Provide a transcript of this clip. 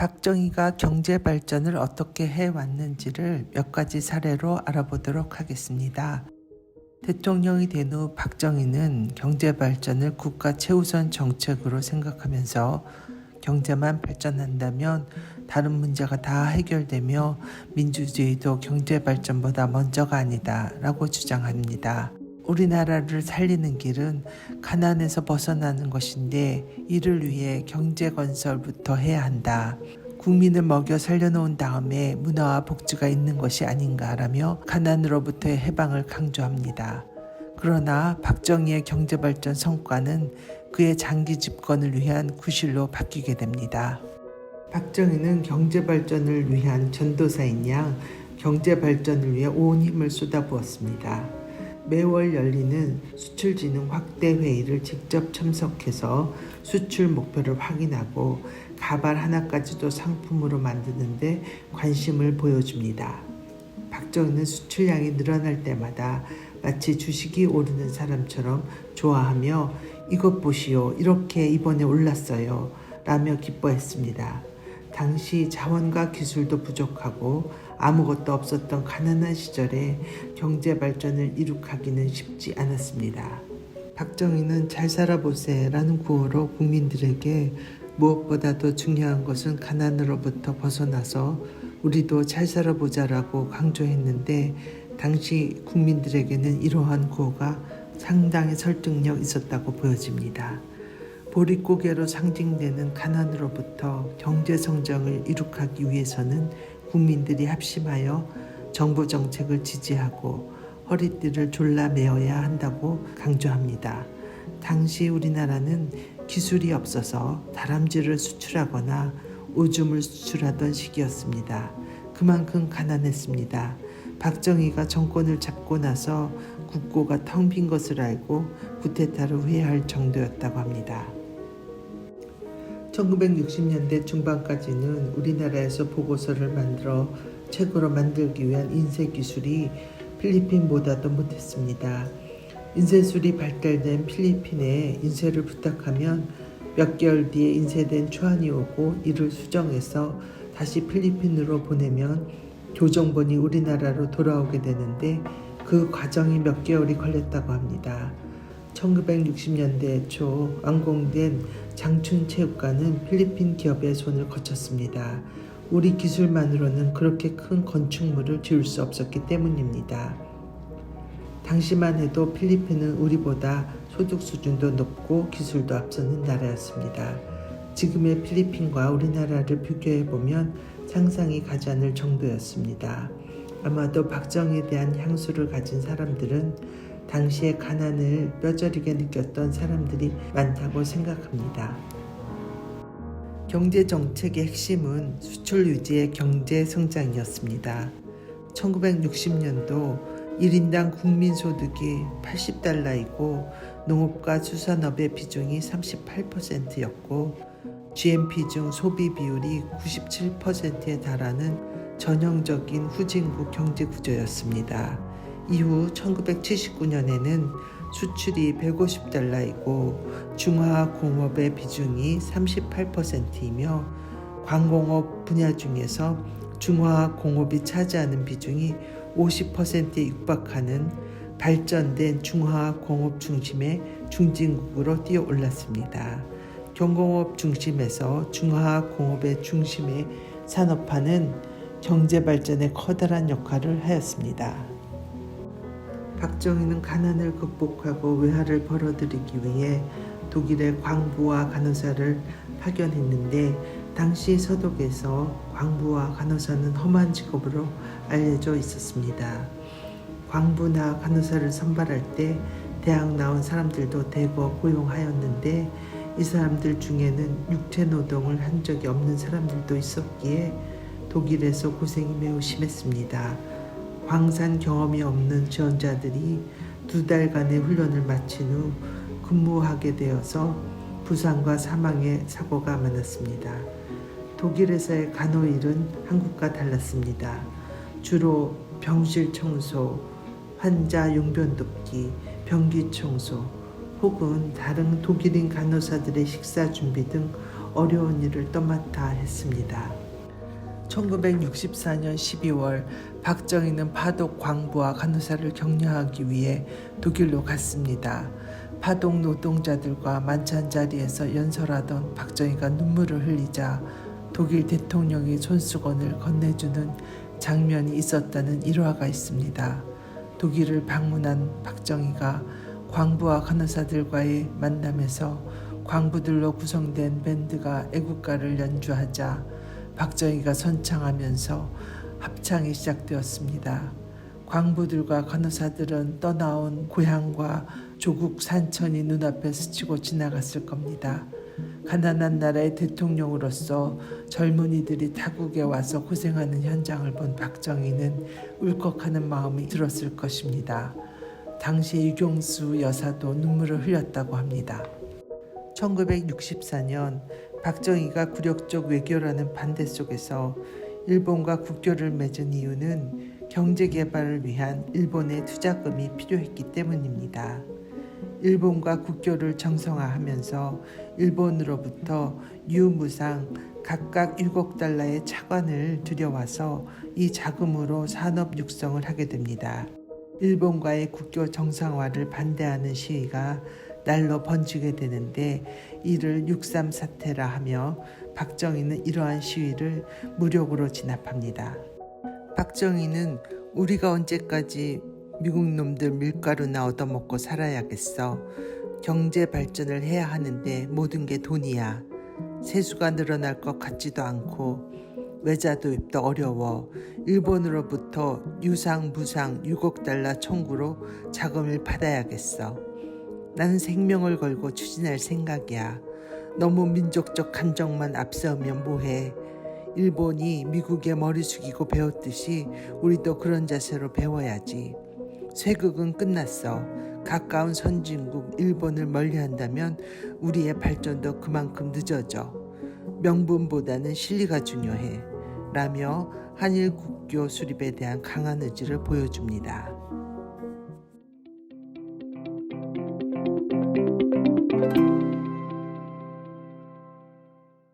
박정희가 경제 발전을 어떻게 해왔는지를 몇 가지 사례로 알아보도록 하겠습니다. 대통령이 된 후 박정희는 경제 발전을 국가 최우선 정책으로 생각하면서 경제만 발전한다면 다른 문제가 다 해결되며 민주주의도 경제 발전보다 먼저가 아니다 라고 주장합니다. 우리나라를 살리는 길은 가난에서 벗어나는 것인데 이를 위해 경제 건설부터 해야 한다. 국민을 먹여 살려놓은 다음에 문화와 복지가 있는 것이 아닌가라며 가난으로부터의 해방을 강조합니다. 그러나 박정희의 경제발전 성과는 그의 장기 집권을 위한 구실로 바뀌게 됩니다. 박정희는 경제발전을 위한 전도사인 양 경제발전을 위해 온 힘을 쏟아부었습니다. 매월 열리는 수출진흥 확대 회의를 직접 참석해서 수출 목표를 확인하고 가발 하나까지도 상품으로 만드는데 관심을 보여줍니다. 박정희는 수출량이 늘어날 때마다 마치 주식이 오르는 사람처럼 좋아하며 이것 보시오, 이렇게 이번에 올랐어요 라며 기뻐했습니다. 당시 자원과 기술도 부족하고 아무것도 없었던 가난한 시절에 경제 발전을 이룩하기는 쉽지 않았습니다. 박정희는 잘 살아보세 라는 구호로 국민들에게 무엇보다도 중요한 것은 가난으로부터 벗어나서 우리도 잘 살아보자라고 강조했는데 당시 국민들에게는 이러한 구호가 상당히 설득력 있었다고 보여집니다. 보릿고개로 상징되는 가난으로부터 경제성장을 이룩하기 위해서는 국민들이 합심하여 정부 정책을 지지하고 허리띠를 졸라매어야 한다고 강조합니다. 당시 우리나라는 기술이 없어서 다람쥐를 수출하거나 오줌을 수출하던 시기였습니다. 그만큼 가난했습니다. 박정희가 정권을 잡고 나서 국고가 텅 빈 것을 알고 쿠데타를 후회할 정도였다고 합니다. 1960년대 중반까지는 우리나라에서 보고서를 만들어 책으로 만들기 위한 인쇄 기술이 필리핀보다도 못했습니다. 인쇄술이 발달된 필리핀에 인쇄를 부탁하면 몇 개월 뒤에 인쇄된 초안이 오고 이를 수정해서 다시 필리핀으로 보내면 교정본이 우리나라로 돌아오게 되는데 그 과정이 몇 개월이 걸렸다고 합니다. 1960년대 초 완공된 장춘체육관은 필리핀 기업의 손을 거쳤습니다. 우리 기술만으로는 그렇게 큰 건축물을 지을 수 없었기 때문입니다. 당시만 해도 필리핀은 우리보다 소득 수준도 높고 기술도 앞서는 나라였습니다. 지금의 필리핀과 우리나라를 비교해보면 상상이 가지 않을 정도였습니다. 아마도 박정희에 대한 향수를 가진 사람들은 당시의 가난을 뼈저리게 느꼈던 사람들이 많다고 생각합니다. 경제정책의 핵심은 수출 유지의 경제 성장이었습니다. 1960년도 1인당 국민소득이 80달러이고 농업과 수산업의 비중이 38%였고 GNP 중 소비 비율이 97%에 달하는 전형적인 후진국 경제 구조였습니다. 이후 1979년에는 수출이 150달러이고 중화공업의 비중이 38%이며 광공업 분야 중에서 중화공업이 차지하는 비중이 50%에 육박하는 발전된 중화공업 중심의 중진국으로 뛰어올랐습니다. 경공업 중심에서 중화공업의 중심의 산업화는 경제발전에 커다란 역할을 하였습니다. 박정희는 가난을 극복하고 외화를 벌어들이기 위해 독일의 광부와 간호사를 파견했는데 당시 서독에서 광부와 간호사는 험한 직업으로 알려져 있었습니다. 광부나 간호사를 선발할 때 대학 나온 사람들도 대거 고용하였는데 이 사람들 중에는 육체노동을 한 적이 없는 사람들도 있었기에 독일에서 고생이 매우 심했습니다. 광산 경험이 없는 지원자들이 2달간의 훈련을 마친 후 근무하게 되어서 부상과 사망의 사고가 많았습니다. 독일에서의 간호일은 한국과 달랐습니다. 주로 병실 청소, 환자 용변 돕기, 변기 청소 혹은 다른 독일인 간호사들의 식사 준비 등 어려운 일을 떠맡아 했습니다. 1964년 12월 박정희는 파독 광부와 간호사를 격려하기 위해 독일로 갔습니다. 파독 노동자들과 만찬 자리에서 연설하던 박정희가 눈물을 흘리자 독일 대통령이 손수건을 건네주는 장면이 있었다는 일화가 있습니다. 독일을 방문한 박정희가 광부와 간호사들과의 만남에서 광부들로 구성된 밴드가 애국가를 연주하자 박정희가 선창하면서 합창이 시작되었습니다. 광부들과 간호사들은 떠나온 고향과 조국 산천이 눈앞에 스치고 지나갔을 겁니다. 가난한 나라의 대통령으로서 젊은이들이 타국에 와서 고생하는 현장을 본 박정희는 울컥하는 마음이 들었을 것입니다. 당시 유경수 여사도 눈물을 흘렸다고 합니다. 1964년 박정희가 굴욕적 외교라는 반대 속에서 일본과 국교를 맺은 이유는 경제개발을 위한 일본의 투자금이 필요했기 때문입니다. 일본과 국교를 정상화하면서 일본으로부터 유무상 각각 6억 달러의 차관을 들여와서 이 자금으로 산업 육성을 하게 됩니다. 일본과의 국교 정상화를 반대하는 시위가 날로 번지게 되는데 이를 6.3 사태라 하며 박정희는 이러한 시위를 무력으로 진압합니다. 박정희는 우리가 언제까지 미국 놈들 밀가루나 얻어먹고 살아야겠어. 경제 발전을 해야 하는데 모든 게 돈이야. 세수가 늘어날 것 같지도 않고 외자 도입도 어려워. 일본으로부터 유상 무상 6억 달러 청구로 자금을 받아야겠어. 나는 생명을 걸고 추진할 생각이야. 너무 민족적 감정만 앞세우면 뭐해. 일본이 미국에 머리 숙이고 배웠듯이 우리도 그런 자세로 배워야지. 쇠국은 끝났어. 가까운 선진국 일본을 멀리한다면 우리의 발전도 그만큼 늦어져. 명분보다는 실리가 중요해. 라며 한일 국교 수립에 대한 강한 의지를 보여줍니다.